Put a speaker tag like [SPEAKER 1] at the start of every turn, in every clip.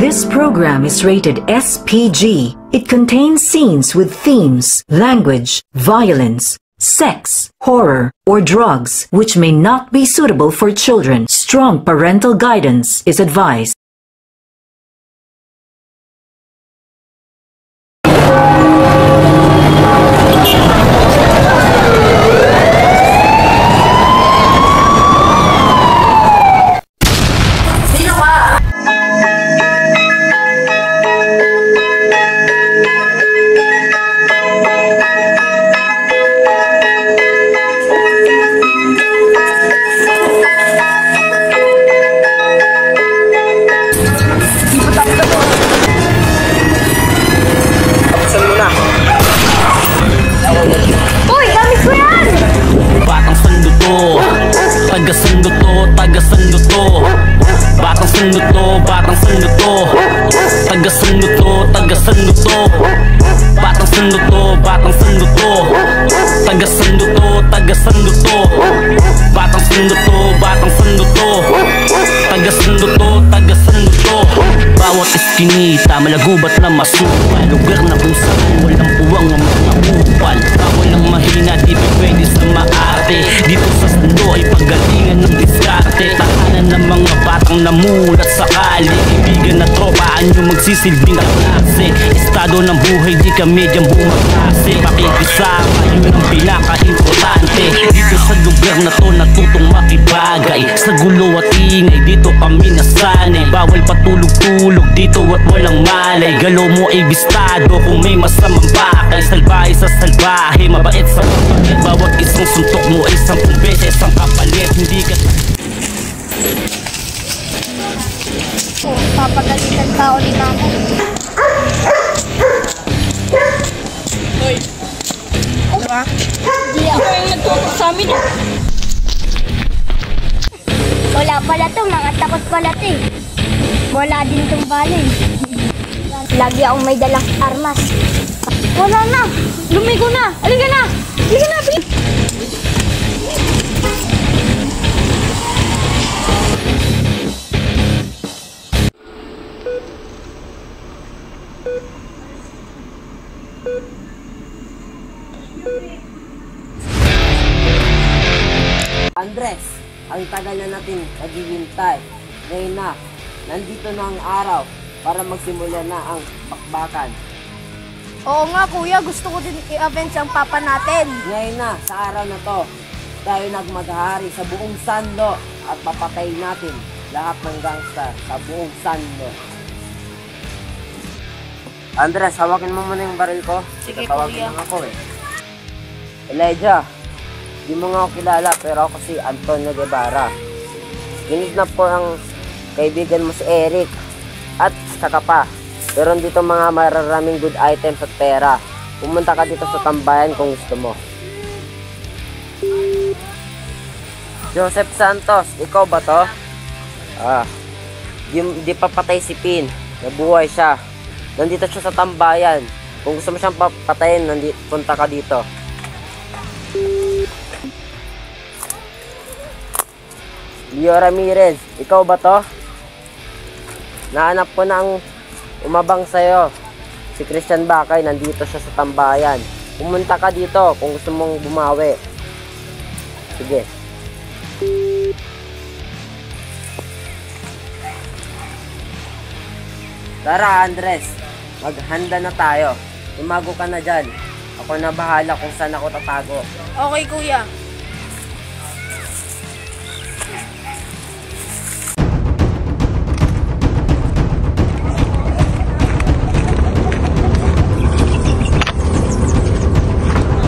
[SPEAKER 1] This program is rated SPG. It contains scenes with themes, language, violence, sex, horror, or drugs, which may not be suitable for children. Strong parental guidance is advised.
[SPEAKER 2] Kinita, malagubat na masupal. Lugar na kung saan walang puwang ang mga upal. Bawal ang mahina, di pa pwede sa maarte. Dito sa sando ay paggalingan ng diskarte. Tahanan ng mga batang namulat sa kali. Ibigan na tropaan yung magsisilbing klase. Estado ng buhay, di ka medyang bumaklase. Pakikisama, yun ang pinaka-importante. Dito sa lugar na to natutong makibagay. Sa gulo at ingay, dito kami nasanay. Bawal patulog-tulog dito at walang malay. Galaw mo ay bistado kung may masamang bakay. Salbahe sa salbahe, mabait sa kapatid. Bawat isang suntok mo ay 10 beses ang kapalit. Hindi ka
[SPEAKER 3] papagalitan ka ulit ako.
[SPEAKER 4] Hoy! Diba?
[SPEAKER 3] Hindi ako
[SPEAKER 4] yung nagtutok sa amin eh.
[SPEAKER 3] Wala pala to, mga takot pala to eh. Wala din itong balay. Lagi akong may dalang armas.
[SPEAKER 4] Wala na! Lumigo na! Halika na! Halika na!
[SPEAKER 5] Andres, ang tagal na natin naghihintay. Ngayon na, nandito na ang araw para magsimula na ang bakbakan.
[SPEAKER 3] Oo nga kuya, gusto ko din i-avenge ang papa natin.
[SPEAKER 5] Ngayon na, sa araw na to, tayo nagmaghahari sa buong Sanlo at papatayin natin lahat ng gangster sa buong Sanlo. Andres, hawakin mo muna yung baril ko.
[SPEAKER 4] Sige,
[SPEAKER 5] Tatawagin
[SPEAKER 4] kuya.
[SPEAKER 5] lang ako eh. Elijah, di mo nga ako kilala pero ako si Antonio Guevara. Kinidnap ko ang kaibigan mo si Eric at saka pa. Meron dito mga mararaming good items at pera. Pumunta ka dito sa tambayan kung gusto mo. Joseph Santos, ikaw ba to? Di pa patay si Pin. Nabuhay siya. Nandito siya sa tambayan. Kung gusto mo siyang patayin, punta ka dito. Leo Ramirez, ikaw ba to? Nahanap ko na ang umabang sa'yo. Si Christian Bakay, nandito siya sa tambayan. Pumunta ka dito kung gusto mong bumawi. Sige. Tara, Andres. Maghanda na tayo. Tumago ka na dyan. Ako na bahala kung saan ako tatago.
[SPEAKER 4] Okay kuya.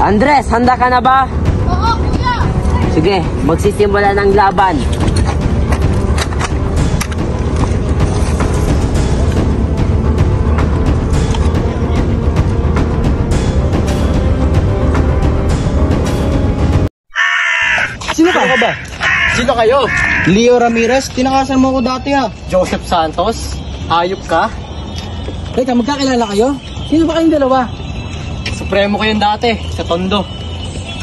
[SPEAKER 5] Andres, handa ka na ba?
[SPEAKER 3] Oo kuya!
[SPEAKER 5] Sige, magsisimula ng laban.
[SPEAKER 6] Sino ka ba? Sino kayo? Leo Ramirez, tinakasan mo ko dati ha. Joseph Santos, hayop ka? Teka, magkakilala kayo? Sino ba kayong dalawa? Supremo kayong dati, sa Tondo.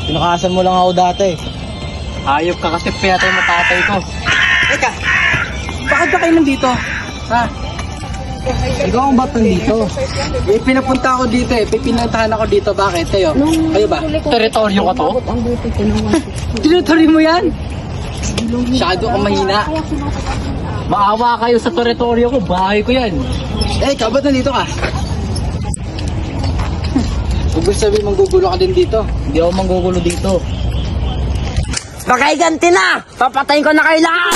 [SPEAKER 6] Tinakasan mo lang ako dati. Hayop ka kasi pinatay mo tatay ko. Teka, bakit ba kayo nandito? Ha? Ikaw ang ba't nandito? Eh, pinapunta ako dito eh. Pinuntahan ako dito. Bakit? Kayo? Kayo ba? Teritoryo ka to? Teritoryo mo yan? Masyado kang mahina. Maawa kayo sa teritoryo ko. Bahay ko yan. Eh, ikaw ba't nandito ka? Huwag sabihin manggugulo ka din dito. Hindi ako manggugulo dito.
[SPEAKER 5] Pakaiganti na! Papatayin ko na kayo lahat!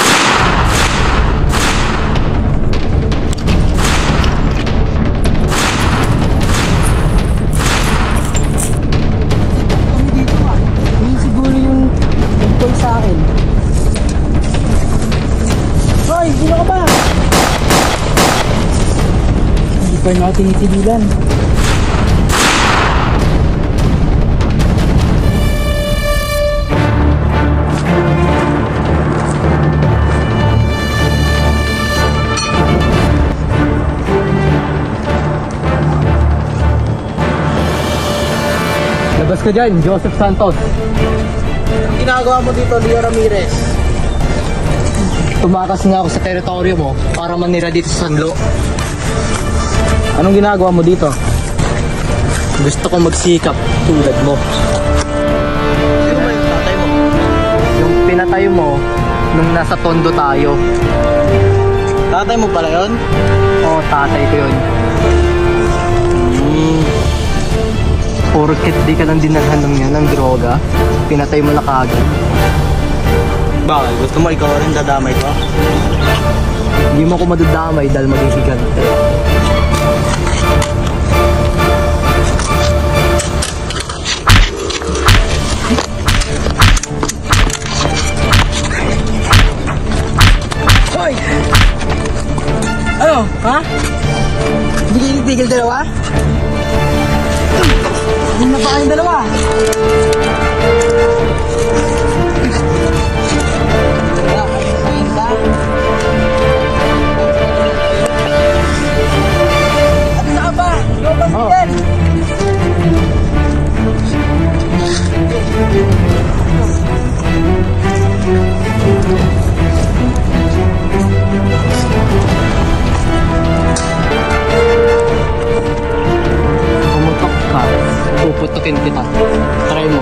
[SPEAKER 6] Hindi siguro yung tungkol sa akin. Hoy, sino ka ba? Hindi pa na tinitigilan. Labas ka dyan, Joseph Santos. Ang ginagawa mo dito, Leo Ramirez? Tumakas nga ako sa teritoryo mo para manira dito sa Sanlo. Anong ginagawa mo dito? Gusto ko magsikap tulad mo. Sino ba yung tatay mo? Yung pinatay mo nung nasa Tondo tayo. Tatay mo pala yun? Oo, tatay ko yun. Porket di ka lang dinalhan ng yan ng droga, pinatay mo na kaagad. Bakit? Gusto mo ikaw rin dadamay ko? Hindi mo ko madadamay dahil magiging ganito. Hoy! Ano? Ha? Hindi kayo tigil dalawa? Hindi na pa kayong dalawa. At saka ba? Lumabas ka din. Pumutok ka, puputukin kita. Try mo.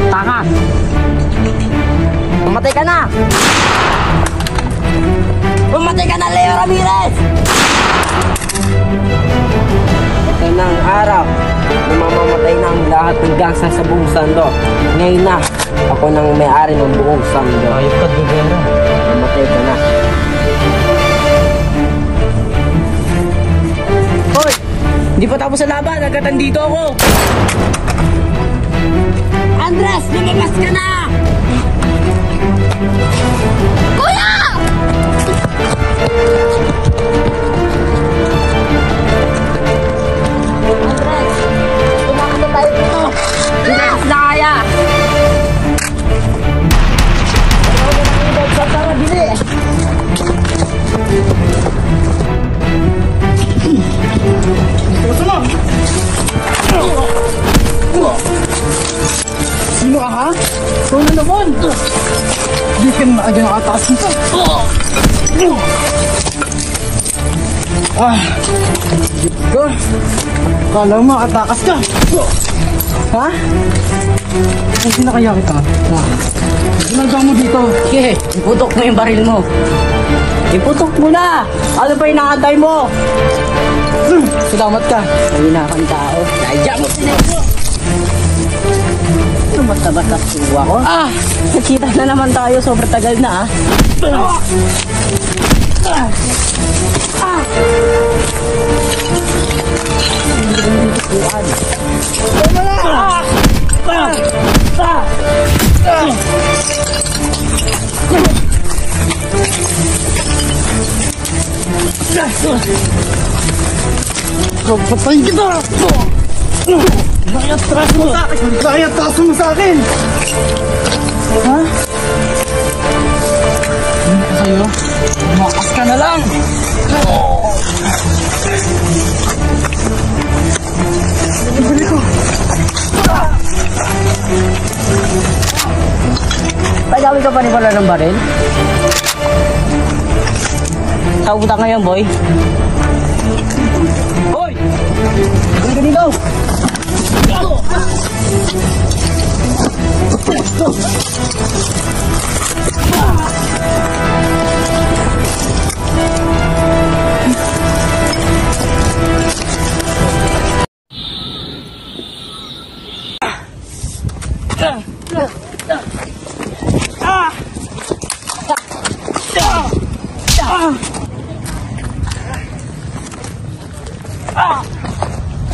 [SPEAKER 5] Tanga! Pumatay ka na! Pumatay ka na, Leo Ramirez! Ito na ang araw na mamamatay na ang lahat ng gangsta sa buong Sanlo. Ngayon na, ako nang may-ari ng buong Sanlo.
[SPEAKER 6] Ayop ka, Gugera.
[SPEAKER 5] Pumatay ka na. Hoy! Hindi pa tapos sa laban, nagkatan dito ako! Andres, lumabas ka na!
[SPEAKER 3] Kuya!
[SPEAKER 5] Andres, tumakot na tayo dito! Hindi na kaya! Tara, bili!
[SPEAKER 6] Sino ka ha? Ikaw na naman! Hindi ka naman nakatakas nito. Diyos ko. Kala mo makatakas ka. Ha? Ang sinakaya kita. Ginagawa mo dito.
[SPEAKER 5] Sige, iputok mo yung baril mo. Iputok mo na! Ano pa inaantay mo?
[SPEAKER 6] Salamat ka.
[SPEAKER 5] Mahina kang tao. Kaya mo siniglo! Basta-basta suwa ko. Nakita na naman tayo. Sobrang tagal na
[SPEAKER 6] Patayin kita! Bakit atras mo sa akin? Bakit atras mo sa akin? Ha? Ano ka sa'yo? Makas ka na lang! Bili ko!
[SPEAKER 5] Pagawin ka pa rin pala ng baril? Saan punta ngayon, boy? Boy! Balik ka dito!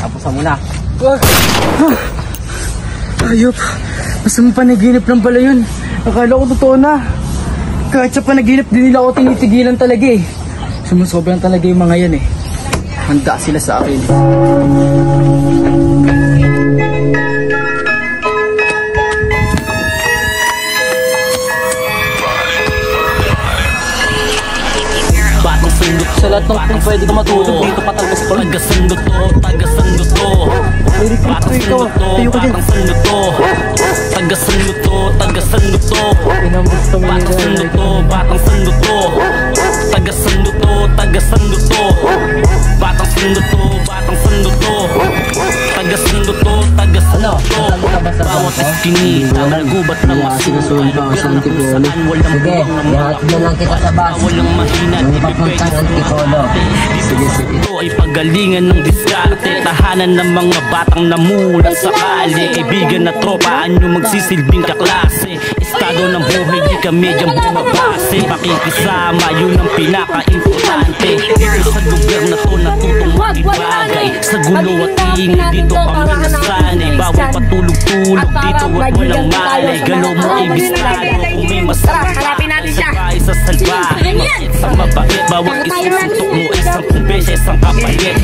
[SPEAKER 5] Tapusan mo na.
[SPEAKER 6] Ayop, masamang panaginip lang pala yun. Akala ko totoo na. Kahit sa panaginip, di nila ako tinitigilan talaga eh. Sumusobran talaga yung mga yan eh. Handa sila sa akin.
[SPEAKER 2] Sa lahat ng kung pwede ka matulog dito patalbos ko. Tagasandot to, tagasandot to. Batang sandot to, batang sandot to. Tagasandot to, tagasandot to. Batang sandot to, batang sandot to. Tagasandot to, tagasandot to. Batang sandot to, batang sandot to. Tagasandot to, tagasandot to. Bawat iskinita, nagubat na masukan. Saan walang buwang na malakot. Walang mahina, di
[SPEAKER 5] Papunta ng Tipolo.
[SPEAKER 2] ito ay pagalingan ng diskarte. Tahanan ng mga batang namulat sa kali. Kaibigan na tropa, anyo magsisilbing kaklase. Estado ng buhay, di ka medyang bumabase. Pakikisama, yun ang pinaka-importante. Dito sa lugar na to, natutong magibagay. Sa gulo at ingay, dito kami nasanay. Bawal patulog-tulog, dito at walang malay. Galaw mo ibistado, kung may masama sa bahay sa salbahe. Sa mabait, bawal isusuntok mo isang kumbes, isang kapalit.